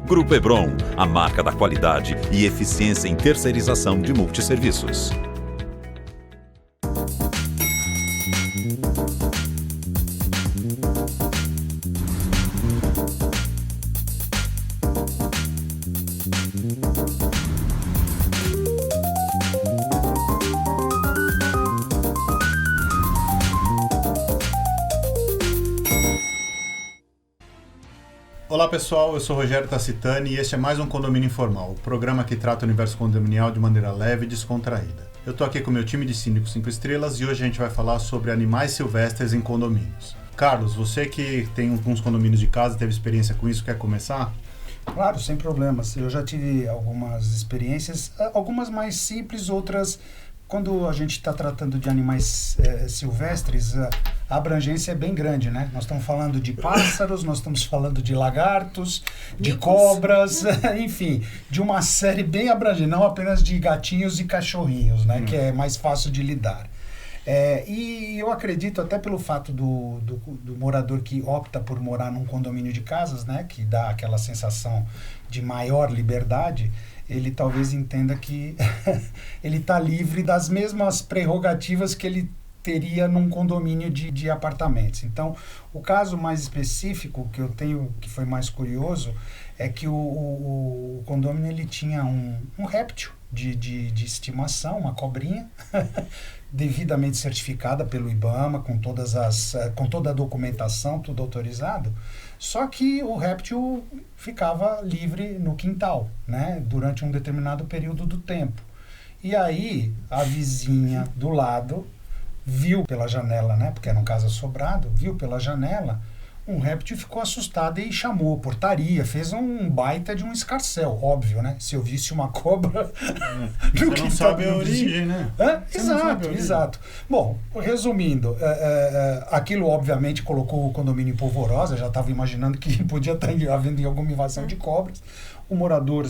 Grupo Hebron, a marca da qualidade e eficiência em terceirização de multisserviços. Olá pessoal, eu sou Rogério Tacitani e este é mais um Condomínio Informal, o programa que trata o universo condominial de maneira leve e descontraída. Eu estou aqui com o meu time de síndicos 5 estrelas e hoje a gente vai falar sobre animais silvestres em condomínios. Carlos, você que tem alguns condomínios de casa e teve experiência com isso, quer começar? Claro, sem problemas. Eu já tive algumas experiências, algumas mais simples, outras... Quando a gente está tratando de animais silvestres, a abrangência é bem grande, né? Nós estamos falando de pássaros, nós estamos falando de lagartos, de cobras, enfim, de uma série bem abrangente, não apenas de gatinhos e cachorrinhos, né? Que é mais fácil de lidar. E eu acredito, até pelo fato do morador que opta por morar num condomínio de casas, né? Que dá aquela sensação de maior liberdade, ele talvez entenda que ele está livre das mesmas prerrogativas que ele teria num condomínio de apartamentos. Então, o caso mais específico que eu tenho, que foi mais curioso, é que o condomínio ele tinha um réptil de estimação, uma cobrinha, devidamente certificada pelo IBAMA, com toda a documentação, tudo autorizado. Só que o réptil ficava livre no quintal, né, durante um determinado período do tempo. E aí a vizinha do lado viu pela janela, né, porque era um casa sobrado, viu pela janela um réptil, ficou assustada e chamou a portaria, fez um baita de um escarcéu, óbvio, né? Se eu visse uma cobra no quintal, não sabe a origem, né? Exato. Bom, resumindo, aquilo obviamente colocou o condomínio em polvorosa, já estava imaginando que podia estar havendo alguma invasão de cobras. O morador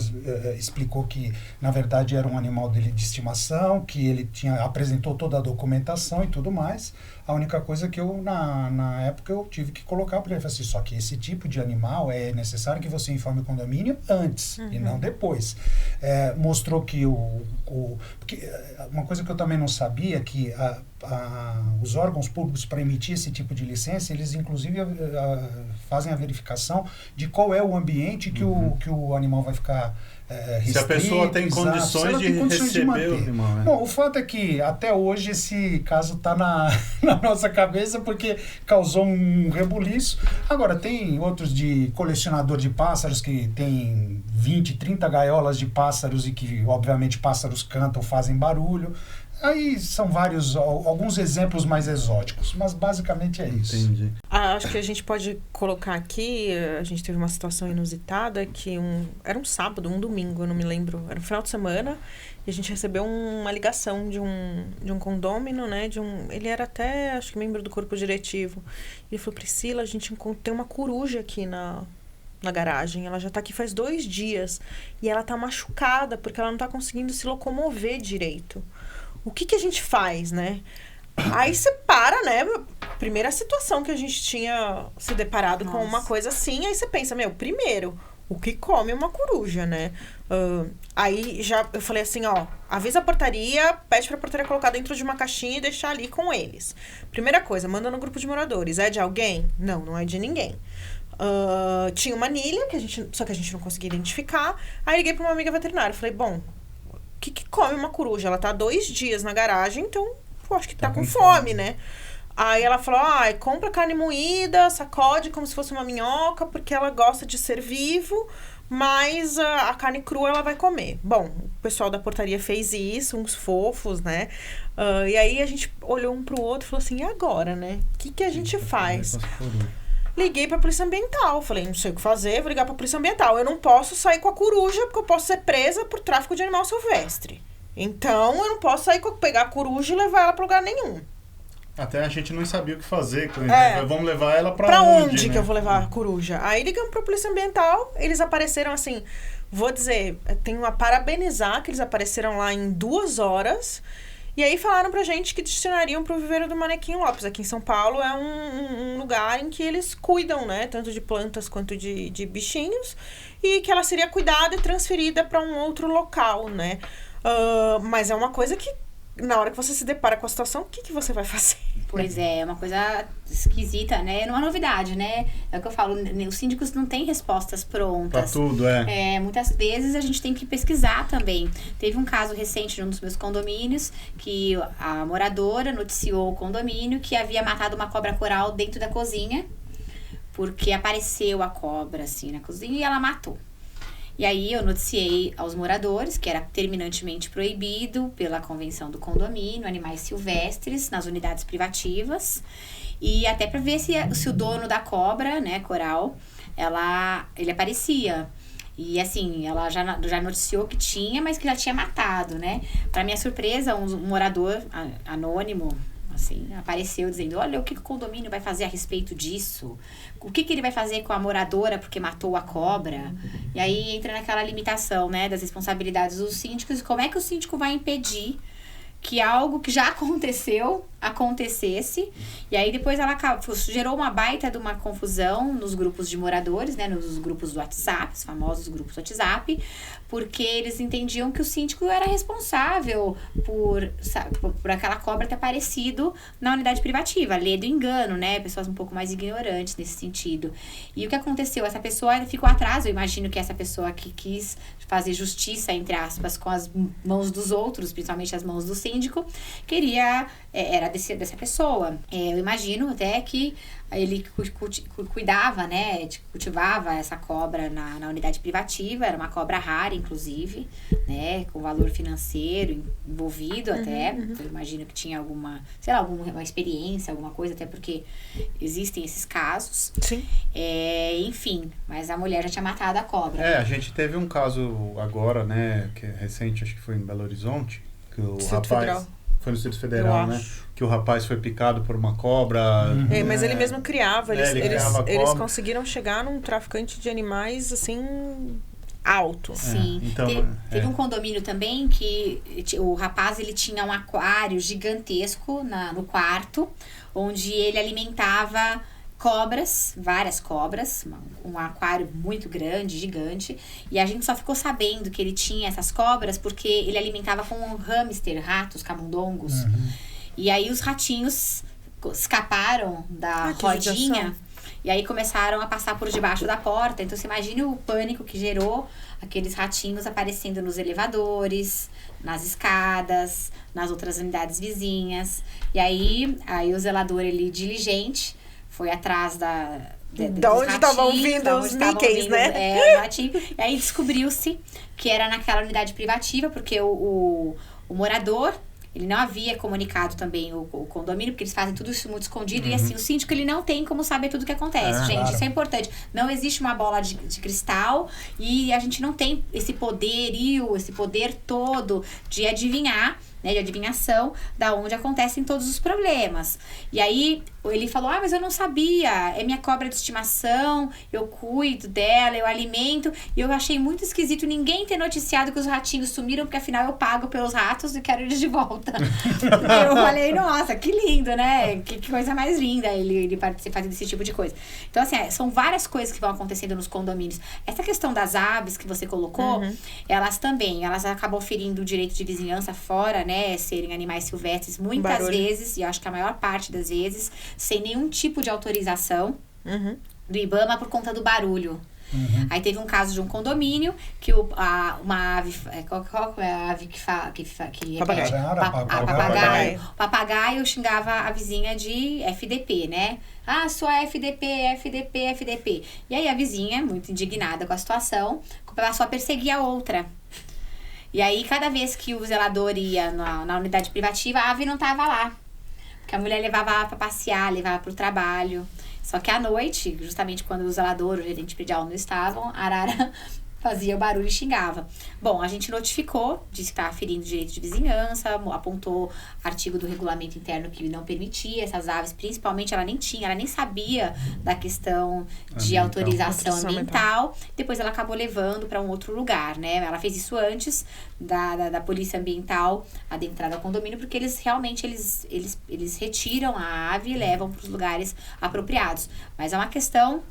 explicou que, na verdade, era um animal dele de estimação, que ele apresentou toda a documentação e tudo mais. A única coisa que eu, na época, eu tive que colocar para ele, assim, só que esse tipo de animal é necessário que você informe o condomínio antes e não depois. Mostrou que porque uma coisa que eu também não sabia, que os órgãos públicos, para emitir esse tipo de licença, eles inclusive fazem a verificação de qual é o ambiente que o animal vai ficar restrito. Se a pessoa tem condições de receber o animal. Né? Bom, o fato é que até hoje esse caso está na nossa cabeça porque causou um rebuliço. Agora, tem outros de colecionador de pássaros que tem 20, 30 gaiolas de pássaros e que, obviamente, pássaros cantam, fazem barulho. Aí são alguns exemplos mais exóticos, mas basicamente é isso. Entendi. Acho que a gente pode colocar aqui, a gente teve uma situação inusitada, que era um sábado, um domingo, eu não me lembro, era um final de semana, e a gente recebeu uma ligação de um condômino, né, ele era até, acho que membro do corpo diretivo. Ele falou: Priscila, a gente tem uma coruja aqui na garagem, ela já tá aqui faz 2 dias, e ela tá machucada, porque ela não tá conseguindo se locomover direito. O que a gente faz, né? Aí você para, né? Primeira situação que a gente tinha se deparado com uma coisa assim, aí você pensa, primeiro, o que come uma coruja, né? Aí eu falei assim, avisa a portaria, pede pra portaria colocar dentro de uma caixinha e deixar ali com eles. Primeira coisa, manda no grupo de moradores. É de alguém? Não é de ninguém. Tinha uma anilha, só que a gente não conseguia identificar. Aí liguei pra uma amiga veterinária, falei, bom, o que come uma coruja? Ela tá 2 dias na garagem, então eu acho que tá com fome, né? Aí ela falou, compra carne moída, sacode como se fosse uma minhoca, porque ela gosta de ser vivo, mas a carne crua ela vai comer. Bom, o pessoal da portaria fez isso, uns fofos, né? E aí a gente olhou um pro outro e falou assim, e agora, né? O que a gente faz? Liguei pra Polícia Ambiental. Falei, não sei o que fazer, vou ligar pra Polícia Ambiental. Eu não posso sair com a coruja, porque eu posso ser presa por tráfico de animal silvestre. Então, eu não posso pegar a coruja e levar ela pra lugar nenhum. Até a gente não sabia o que fazer. Vamos levar ela pra onde né? que eu vou levar a coruja? Aí ligamos pra Polícia Ambiental, eles apareceram assim... Vou dizer, tenho a parabenizar que eles apareceram lá em 2 horas... E aí falaram pra gente que destinariam pro viveiro do Manequim Lopes. Aqui em São Paulo é um lugar em que eles cuidam, né? Tanto de plantas quanto de bichinhos. E que ela seria cuidada e transferida para um outro local, né? Mas é uma coisa que, na hora que você se depara com a situação, o que você vai fazer? Pois é uma coisa esquisita, né? Não é novidade, né? É o que eu falo, os síndicos não têm respostas prontas. Pra tudo, muitas vezes a gente tem que pesquisar também. Teve um caso recente de um dos meus condomínios, que a moradora noticiou o condomínio que havia matado uma cobra coral dentro da cozinha, porque apareceu a cobra, assim, na cozinha, e ela matou. E aí eu noticiei aos moradores que era terminantemente proibido pela convenção do condomínio, animais silvestres nas unidades privativas. E até para ver se o dono da cobra, né, coral, ele aparecia. E assim, ela já noticiou que tinha, mas que já tinha matado, né? Para minha surpresa, um morador anônimo, assim, apareceu dizendo, olha, o que o condomínio vai fazer a respeito disso? O que ele vai fazer com a moradora porque matou a cobra? E aí entra naquela limitação, né, das responsabilidades dos síndicos. Como é que o síndico vai impedir que algo que já acontecesse? E aí depois ela gerou uma baita de uma confusão nos grupos de moradores, né, nos grupos do WhatsApp, os famosos grupos do WhatsApp, porque eles entendiam que o síndico era responsável por aquela cobra ter aparecido na unidade privativa, lei do engano, né, pessoas um pouco mais ignorantes nesse sentido. E o que aconteceu? Essa pessoa ficou atrás, eu imagino que essa pessoa que quis fazer justiça, entre aspas, com as mãos dos outros, principalmente as mãos do síndico, era dessa pessoa. Eu imagino até que ele cuidava, né, cultivava essa cobra na unidade privativa, era uma cobra rara, inclusive, né, com valor financeiro envolvido até. Eu imagino que tinha alguma experiência, alguma coisa, até porque existem esses casos. Sim. Enfim, mas a mulher já tinha matado a cobra. A gente teve um caso agora, né, que é recente, acho que foi em Belo Horizonte, que o rapaz... Federal. Foi no Distrito Federal, né? Que o rapaz foi picado por uma cobra. Mas ele mesmo criava. Eles conseguiram chegar num traficante de animais, assim, alto. Sim. Teve um condomínio também que o rapaz, ele tinha um aquário gigantesco no quarto, onde ele alimentava cobras, várias cobras, um aquário muito grande, gigante, e a gente só ficou sabendo que ele tinha essas cobras porque ele alimentava com um hamster, ratos, camundongos, e aí os ratinhos escaparam da rodinha, e aí começaram a passar por debaixo da porta. Então você imagina o pânico que gerou aqueles ratinhos aparecendo nos elevadores, nas escadas, nas outras unidades vizinhas, e aí o zelador, ele diligente, foi atrás da onde estavam vindo os Mickeys, né? Os ratinhos. E aí descobriu-se que era naquela unidade privativa, porque o morador, ele não havia comunicado também o condomínio, porque eles fazem tudo isso muito escondido. E assim, o síndico, ele não tem como saber tudo o que acontece. Gente, isso é importante. Não existe uma bola de cristal e a gente não tem esse poder todo de adivinhar, né, de adivinhação, da onde acontecem todos os problemas. E aí ele falou, mas eu não sabia, é minha cobra de estimação, eu cuido dela, eu alimento. E eu achei muito esquisito ninguém ter noticiado que os ratinhos sumiram, porque afinal eu pago pelos ratos e quero eles de volta. Eu falei, nossa, que lindo, né? Que coisa mais linda ele fazer desse tipo de coisa. Então, assim, são várias coisas que vão acontecendo nos condomínios. Essa questão das aves que você colocou, elas acabam ferindo o direito de vizinhança fora, né? Serem animais silvestres, muitas vezes, e eu acho que a maior parte das vezes, sem nenhum tipo de autorização do IBAMA por conta do barulho. Aí teve um caso de um condomínio que uma ave, qual é a ave que repete? Papagaio. O papagaio xingava a vizinha de FDP, né? Sua FDP, FDP, FDP. E aí a vizinha, muito indignada com a situação, passou a perseguir a outra. E aí, cada vez que o zelador ia na unidade privativa, a ave não estava lá. Porque a mulher levava ela para passear, levava para o trabalho. Só que à noite, justamente quando o zelador, o gerente predial não estavam, a arara fazia barulho e xingava. Bom, a gente notificou, disse que estava ferindo o direito de vizinhança, apontou artigo do regulamento interno que não permitia essas aves, principalmente ela nem sabia da questão de autorização ambiental. Depois ela acabou levando para um outro lugar, né? Ela fez isso antes da polícia ambiental adentrar ao condomínio, porque eles realmente eles retiram a ave e levam para os lugares apropriados. Mas é uma questão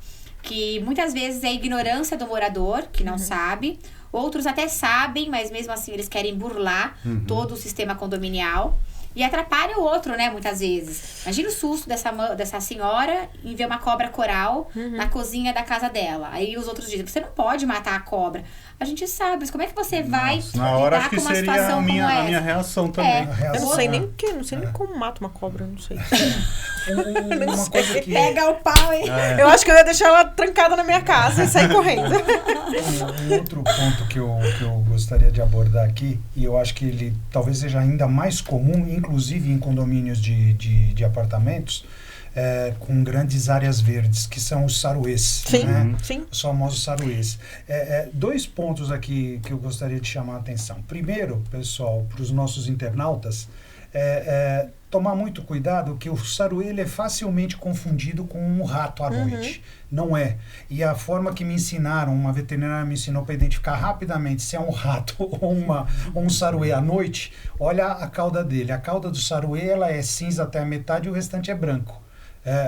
que muitas vezes é a ignorância do morador, que não sabe. Outros até sabem, mas mesmo assim eles querem burlar todo o sistema condominial. E atrapalha o outro, né, muitas vezes. Imagina o susto dessa senhora em ver uma cobra coral na cozinha da casa dela. Aí os outros dizem, você não pode matar a cobra. A gente sabe, mas como é que você vai na hora lidar acho que com uma seria situação a minha como essa? reação também. Eu não sei nem o que, não sei nem como mata uma cobra, eu não sei. Uma coisa que... Pega o pau e... Eu acho que eu ia deixar ela trancada na minha casa e sair correndo. Um outro ponto que eu gostaria de abordar aqui, e eu acho que ele talvez seja ainda mais comum, inclusive em condomínios de apartamentos, com grandes áreas verdes, que são os saruês. Sim, né? sim. Os famosos saruês. Dois pontos aqui que eu gostaria de chamar a atenção. Primeiro, pessoal, para os nossos internautas, tomar muito cuidado, que o saruê ele é facilmente confundido com um rato à noite. Não é. E a forma que me ensinaram, uma veterinária me ensinou para identificar rapidamente se é um rato ou um saruê à noite, olha a cauda dele. A cauda do saruê ela é cinza até a metade e o restante é branco.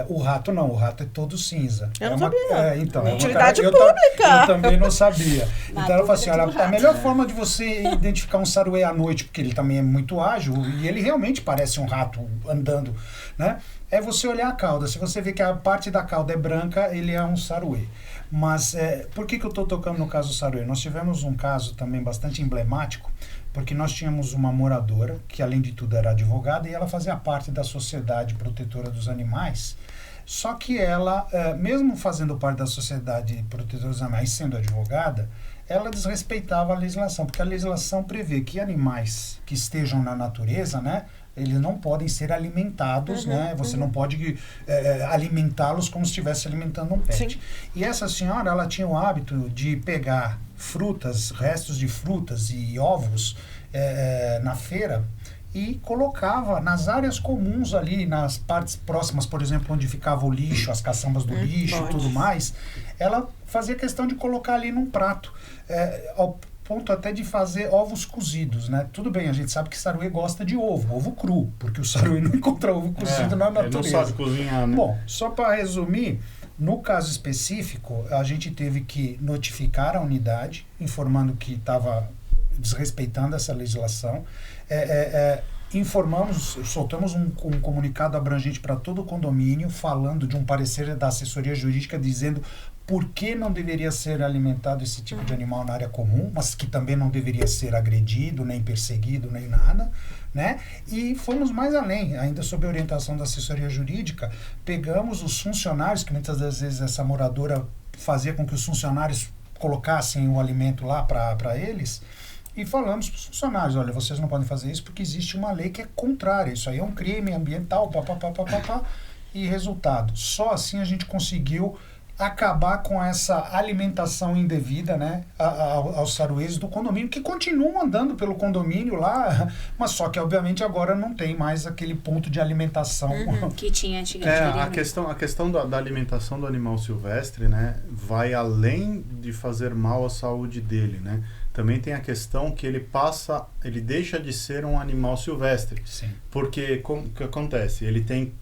O rato não, o rato é todo cinza. Eu não sabia. Então, utilidade pública. Eu também não sabia. Na Então ela falou assim, dúvida olha, do a rato. melhor forma de você identificar um saruê à noite, porque ele também é muito ágil, e ele realmente parece um rato andando, né? É você olhar a cauda. Se você vê que a parte da cauda é branca, ele é um saruê. Mas por que eu estou tocando no caso do saruê? Nós tivemos um caso também bastante emblemático, porque nós tínhamos uma moradora, que além de tudo era advogada, e ela fazia parte da Sociedade Protetora dos Animais. Só que ela, mesmo fazendo parte da Sociedade Protetora dos Animais, sendo advogada, ela desrespeitava a legislação, porque a legislação prevê que animais que estejam na natureza, né, eles não podem ser alimentados, né? Você não pode alimentá-los como se estivesse alimentando um pet. Sim. E essa senhora, ela tinha o hábito de pegar frutas, restos de frutas e ovos na feira e colocava nas áreas comuns ali, nas partes próximas, por exemplo, onde ficava o lixo, as caçambas do lixo e tudo mais, ela fazia questão de colocar ali num prato, ao ponto até de fazer ovos cozidos, né? Tudo bem, a gente sabe que saruê gosta de ovo cru, porque o saruê não encontra ovo cozido na natureza. Ele não sabe cozinhar, né? Bom, só para resumir, no caso específico, a gente teve que notificar a unidade, informando que estava desrespeitando essa legislação. Soltamos um comunicado abrangente para todo o condomínio, falando de um parecer da assessoria jurídica, dizendo por que não deveria ser alimentado esse tipo de animal na área comum, mas que também não deveria ser agredido, nem perseguido, nem nada, né? E fomos mais além, ainda sob a orientação da assessoria jurídica, pegamos os funcionários, que muitas das vezes essa moradora fazia com que os funcionários colocassem o alimento lá para eles, e falamos para os funcionários, olha, vocês não podem fazer isso porque existe uma lei que é contrária, isso aí é um crime ambiental, e resultado, só assim a gente conseguiu acabar com essa alimentação indevida, né, aos saruês do condomínio, que continuam andando pelo condomínio lá, mas só que obviamente agora não tem mais aquele ponto de alimentação que tinha antigamente. A questão da alimentação do animal silvestre, né, vai além de fazer mal à saúde dele, né? Também tem a questão que ele deixa de ser um animal silvestre. Sim. Porque o que acontece? Ele tem,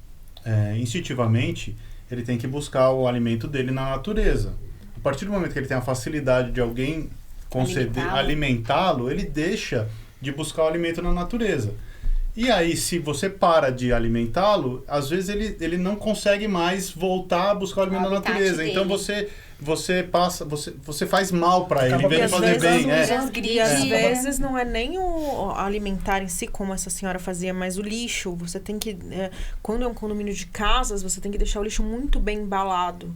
instintivamente, ele tem que buscar o alimento dele na natureza. A partir do momento que ele tem a facilidade de alguém alimentá-lo, ele deixa de buscar o alimento na natureza. E aí, se você para de alimentá-lo, às vezes ele não consegue mais voltar a buscar o alimento na natureza. Dele. Então você faz mal para ele, em vez de fazer bem. E às vezes não é nem o alimentar em si, como essa senhora fazia, mas o lixo. Você tem que, quando é um condomínio de casas, você tem que deixar o lixo muito bem embalado.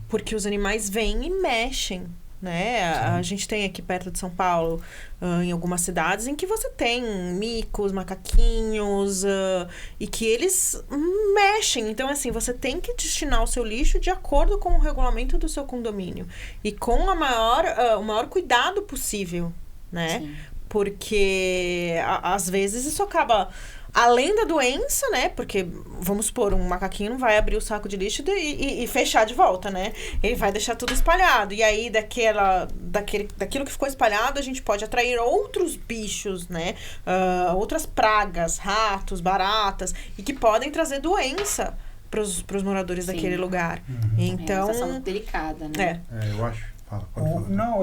Porque os animais vêm e mexem né? A gente tem aqui perto de São Paulo, em algumas cidades, em que você tem micos, macaquinhos, e que eles mexem. Então, assim, você tem que destinar o seu lixo de acordo com o regulamento do seu condomínio. E com o maior cuidado possível, né? Sim. Porque, às vezes, isso acaba... Além da doença, né? Porque, vamos supor, um macaquinho não vai abrir o saco de lixo e fechar de volta, né? Ele vai deixar tudo espalhado. E aí, daquilo que ficou espalhado, a gente pode atrair outros bichos, né? Outras pragas, ratos, baratas, e que podem trazer doença pros moradores daquele lugar. Então... É uma situação muito delicada, né? Eu acho... Pode falar. Não,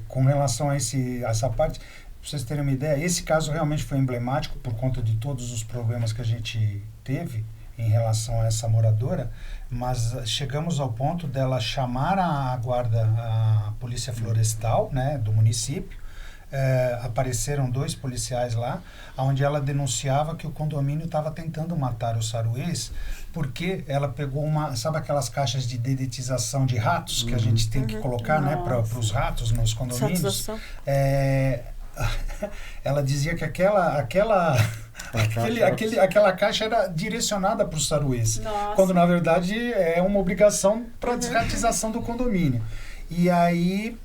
com relação a essa parte... Pra vocês terem uma ideia, esse caso realmente foi emblemático por conta de todos os problemas que a gente teve em relação a essa moradora, mas chegamos ao ponto dela chamar a polícia florestal, né, do município. Apareceram 2 policiais lá, onde ela denunciava que o condomínio estava tentando matar os saruês, porque ela pegou sabe aquelas caixas de dedetização de ratos que a gente tem que colocar, né, para os ratos nos condomínios. Ela dizia que aquela caixa era direcionada para os saruês, quando na verdade é uma obrigação para a desratização do condomínio. E aí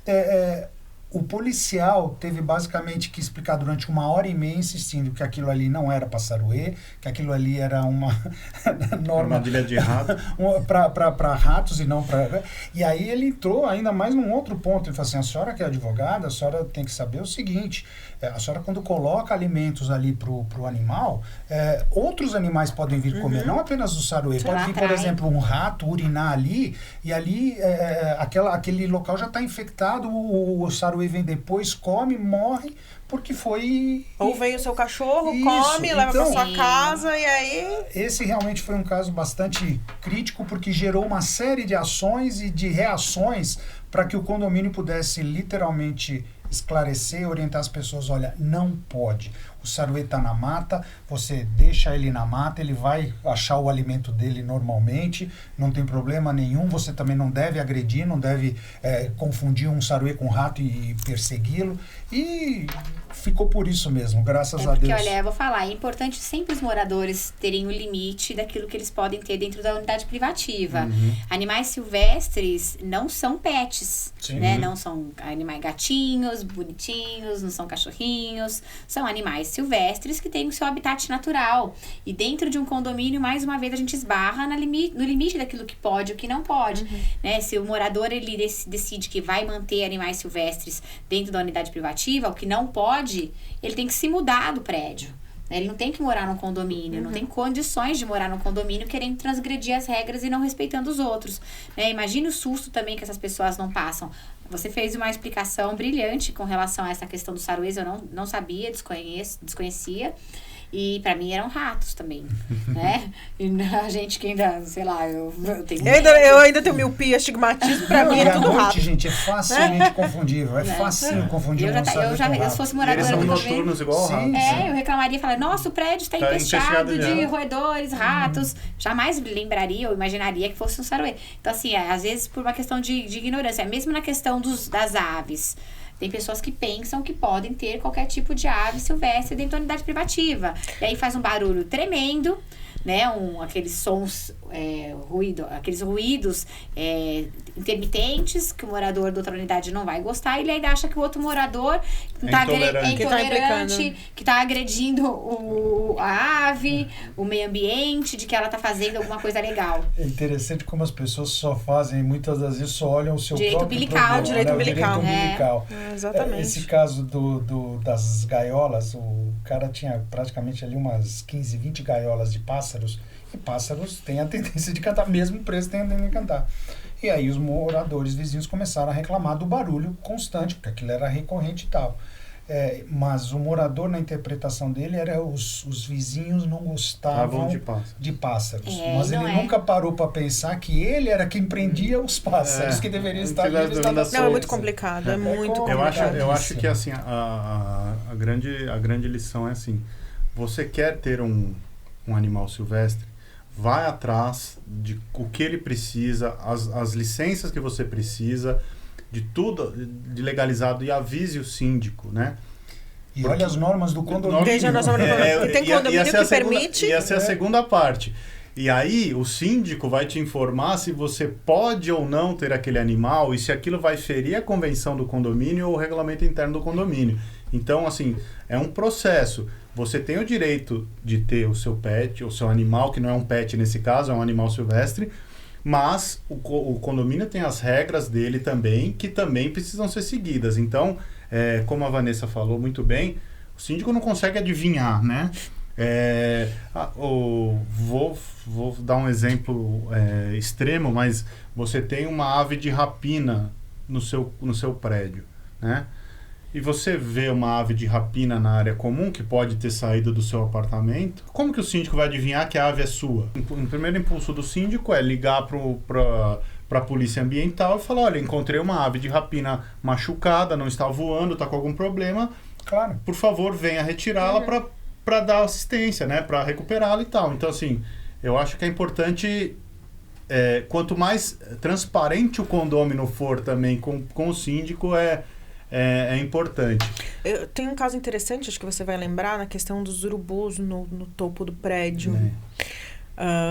o policial teve basicamente que explicar durante 1h30 insistindo que aquilo ali não era para saruê, que aquilo ali era uma norma armadilha de rato para ratos e não para... E aí ele entrou ainda mais num outro ponto. Ele falou assim: a senhora que é advogada, a senhora tem que saber o seguinte: a senhora, quando coloca alimentos ali pro animal, outros animais podem vir comer, não apenas o saruê. Pode vir, por exemplo, um rato urinar ali, e ali aquele local já está infectado, o saruê vem depois, come, morre, porque foi... Ou vem o seu cachorro, Isso, come, leva então, pra sua casa, e aí... Esse realmente foi um caso bastante crítico, porque gerou uma série de ações e de reações para que o condomínio pudesse literalmente esclarecer e orientar as pessoas: olha, não pode. O saruê está na mata, você deixa ele na mata, ele vai achar o alimento dele normalmente, não tem problema nenhum, você também não deve agredir, não deve confundir um saruê com um rato e persegui-lo. E ficou por isso mesmo, graças a Deus. Porque, olha, eu vou falar, é importante sempre os moradores terem o limite daquilo que eles podem ter dentro da unidade privativa. Animais silvestres não são pets, né? Não são animais gatinhos, bonitinhos, não são cachorrinhos, são animais silvestres que têm o seu habitat natural. E dentro de um condomínio, mais uma vez, a gente esbarra no limite daquilo que pode e o que não pode. Né? Se o morador ele decide que vai manter animais silvestres dentro da unidade privativa, o que não pode, ele tem que se mudar do prédio. Ele não tem que morar num condomínio, não tem condições de morar num condomínio querendo transgredir as regras e não respeitando os outros. Né? Imagine o susto também que essas pessoas não passam. Você fez uma explicação brilhante com relação a essa questão do saruês, eu não sabia, desconhecia. E pra mim eram ratos também, né? E a gente que ainda, sei lá, eu tenho... Eu ainda tenho miopia, astigmatismo, pra mim é tudo rato. Gente, é facilmente confundível, facinho confundir se fosse moradora do condomínio... noturnos igual rato. Eu reclamaria e falaria: nossa, o prédio está empesteado de roedores, ratos. Jamais lembraria ou imaginaria que fosse um saruê. Então, assim, às vezes por uma questão de ignorância, mesmo na questão das aves. Tem pessoas que pensam que podem ter qualquer tipo de ave silvestre dentro da unidade privativa. E aí faz um barulho tremendo, né? Aqueles sons, aqueles ruídos intermitentes que o morador da outra unidade não vai gostar. E ele ainda acha que o outro morador é intolerante, que está agredindo a ave, o meio ambiente, de que ela está fazendo alguma coisa legal. É interessante como as pessoas só fazem, muitas das vezes só olham o seu direito próprio umbilical, problema, direito umbilical. Exatamente. Esse caso das gaiolas, o cara tinha praticamente ali umas 15, 20 gaiolas de pássaros, e pássaros têm a tendência de cantar, mesmo preso tem a tendência de cantar. E aí os moradores vizinhos começaram a reclamar do barulho constante, porque aquilo era recorrente e tal. Mas o morador, na interpretação dele, era os vizinhos não gostavam de pássaros. Mas ele nunca parou para pensar que ele era quem prendia os pássaros, que deveriam estar ali. Não, é muito complicado, muito complicado. Eu acho que assim, a grande lição é assim: você quer ter um animal silvestre, vai atrás de o que ele precisa, as licenças que você precisa, de tudo, de legalizado, e avise o síndico, né? E olha as normas do condomínio. Veja as normas do condomínio. Tem condomínio que permite... Ia ser a segunda parte. E aí, o síndico vai te informar se você pode ou não ter aquele animal e se aquilo vai ferir a convenção do condomínio ou o regulamento interno do condomínio. Então, assim, é um processo. Você tem o direito de ter o seu pet, o seu animal, que não é um pet nesse caso, é um animal silvestre, mas o condomínio tem as regras dele também, que também precisam ser seguidas. Então, como a Vanessa falou muito bem, o síndico não consegue adivinhar, né? Vou dar um exemplo extremo, mas você tem uma ave de rapina no seu prédio, né? E você vê uma ave de rapina na área comum que pode ter saído do seu apartamento, como que o síndico vai adivinhar que a ave é sua? O primeiro impulso do síndico é ligar para a polícia ambiental e falar, olha, encontrei uma ave de rapina machucada, não está voando, está com algum problema, claro, por favor, venha retirá-la para dar assistência, né? Para recuperá-la e tal. Então, assim, eu acho que é importante, quanto mais transparente o condômino for também com o síndico, é importante. Eu tenho um caso interessante, acho que você vai lembrar, na questão dos urubus no topo do prédio.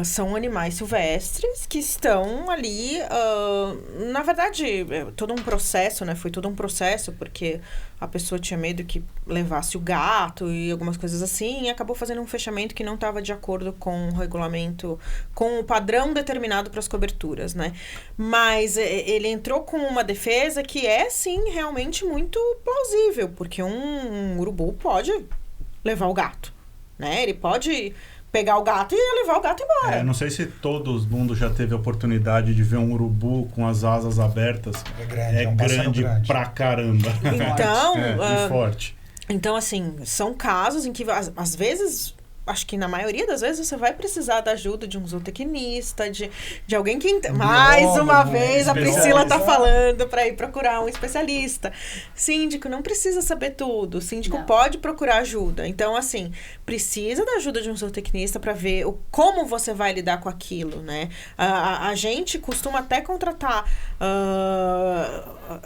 São animais silvestres que estão ali, na verdade, todo um processo, né? Foi todo um processo, porque a pessoa tinha medo que levasse o gato e algumas coisas assim, e acabou fazendo um fechamento que não estava de acordo com o regulamento, com o padrão determinado para as coberturas, né? Mas ele entrou com uma defesa que é, sim, realmente muito plausível, porque um urubu pode levar o gato, né? Ele pode pegar o gato e levar o gato embora. Não sei se todo mundo já teve a oportunidade de ver um urubu com as asas abertas. É grande pra caramba. Então, e forte. Então, assim, são casos em que, às vezes, acho que na maioria das vezes você vai precisar da ajuda de um zootecnista, de alguém que... Mais uma vez, a Priscila tá falando para ir procurar um especialista. Síndico não precisa saber tudo. O síndico pode procurar ajuda. Então, assim, precisa da ajuda de um zootecnista para ver como você vai lidar com aquilo, né? A gente costuma até contratar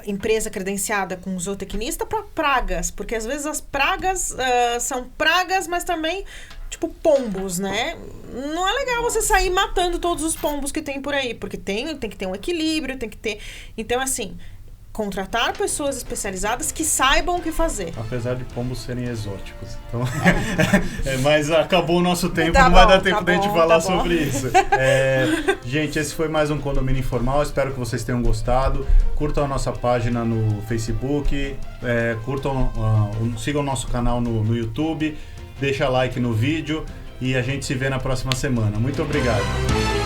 empresa credenciada com zootecnista para pragas, porque às vezes as pragas são pragas, mas também... tipo pombos, né? Não é legal você sair matando todos os pombos que tem por aí, porque tem que ter um equilíbrio, tem que ter... Então, assim, contratar pessoas especializadas que saibam o que fazer. Apesar de pombos serem exóticos. Então, mas acabou o nosso tempo, Tá não bom, vai dar tempo tá da gente bom, falar tá bom. sobre isso. Gente, esse foi mais um Condomínio Informal, espero que vocês tenham gostado. Curtam a nossa página no Facebook, sigam o nosso canal no YouTube, deixa like no vídeo e a gente se vê na próxima semana. Muito obrigado.